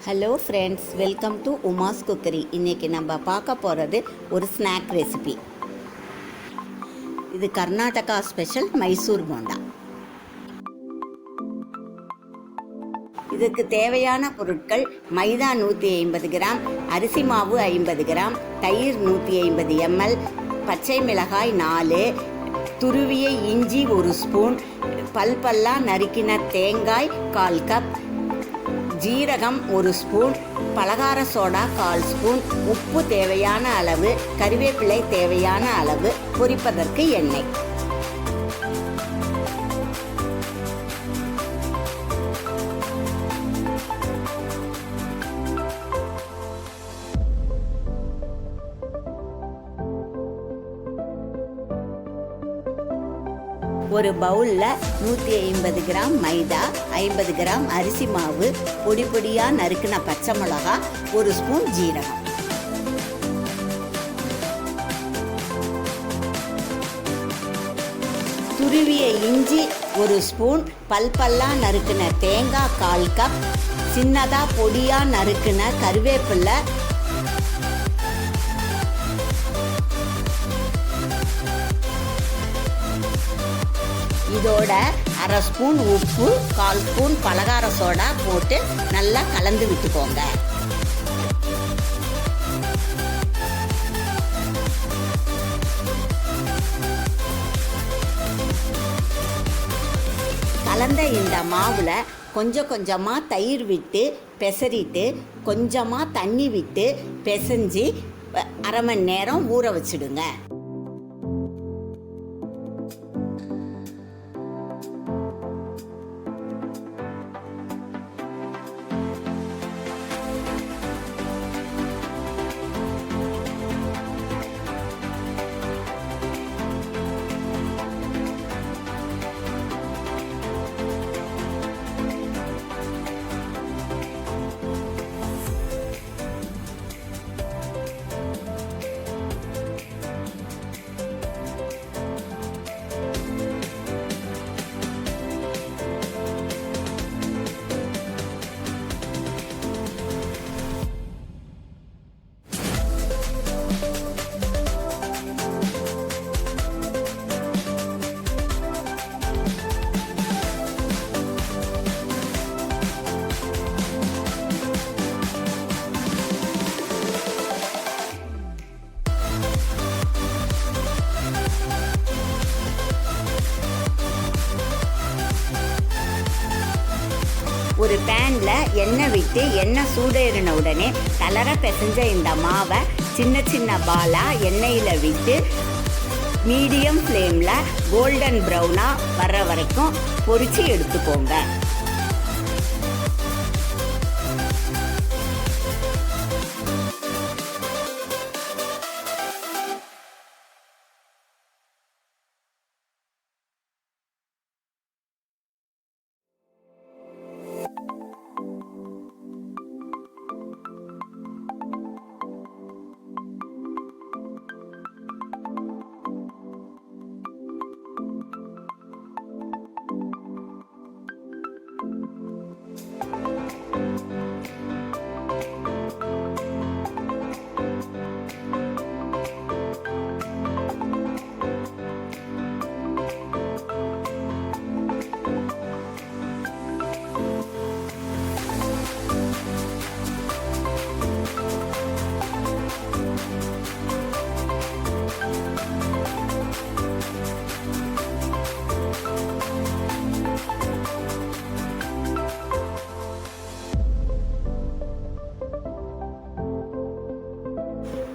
Hello friends, welcome to Uma's cookery. இன்றைக்கி நம்ம பார்க்க போகிறது ஒரு ஸ்நாக் ரெசிபி. இது கர்நாடகா ஸ்பெஷல் மைசூர் போண்டா. இதுக்கு தேவையான பொருட்கள்: மைதா 150 கிராம், அரிசி மாவு 50 கிராம், தயிர் 150 ml, பச்சை மிளகாய் 4, துருவிய இஞ்சி 1 ஸ்பூன், பல்பல்லா நறுக்கின தேங்காய் 1/4 கப், ஜீரகம் 1 ஸ்பூன், பலகார சோடா 1/4 ஸ்பூன், உப்பு தேவையான அளவு, கறிவேப்பிலை தேவையான அளவு, பொரிப்பதற்கு எண்ணெய். ஒரு பவுலில் 150 கிராம் மைதா, 50 கிராம் அரிசி மாவு, பொடி பொடியாக நறுக்கின பச்சை மிளகா, 1 ஸ்பூன் ஜீரகம். துருவிய இஞ்சி 1 ஸ்பூன், பல்பல்லாக நறுக்கின தேங்காய் 1/4 கப், சின்னதாக பொடியாக நறுக்கின கறிவேப்பிலை, இதோட 1/2 ஸ்பூன் உப்பு, 1/4 ஸ்பூன் பலகார சோடா போட்டு நல்லா கலந்து விட்டுக்கோங்க. கலந்த இந்த மாவில் கொஞ்சம் கொஞ்சமாக தயிர் விட்டு பெசரிட்டு கொஞ்சமாக தண்ணி விட்டு பிசைஞ்சு 1/2 மணி நேரம் ஊற வச்சுடுங்க. ஒரு பேனில் எண்ணெய் விட்டு எண்ணெய் சூடேறின உடனே தளர பிசைஞ்ச இந்த மாவை சின்ன சின்ன பாலாக எண்ணெயில் விட்டு மீடியம் ஃப்ளேமில் கோல்டன் ப்ரௌனாக வர்ற வரைக்கும் பொரித்து எடுத்துக்கோங்க.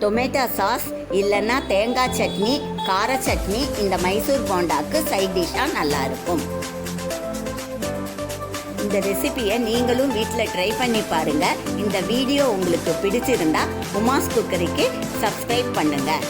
டொமேட்டோ சாஸ் இல்லைன்னா தேங்காய் சட்னி, கார சட்னி இந்த மைசூர் போண்டாக்கு சைட் டிஷ்ஷாக நல்லாயிருக்கும். இந்த ரெசிபியை நீங்களும் வீட்டில் ட்ரை பண்ணி பாருங்கள். இந்த வீடியோ உங்களுக்கு பிடிச்சிருந்தா உமாஸ் குக்கரிக்கு சப்ஸ்கிரைப் பண்ணுங்கள்.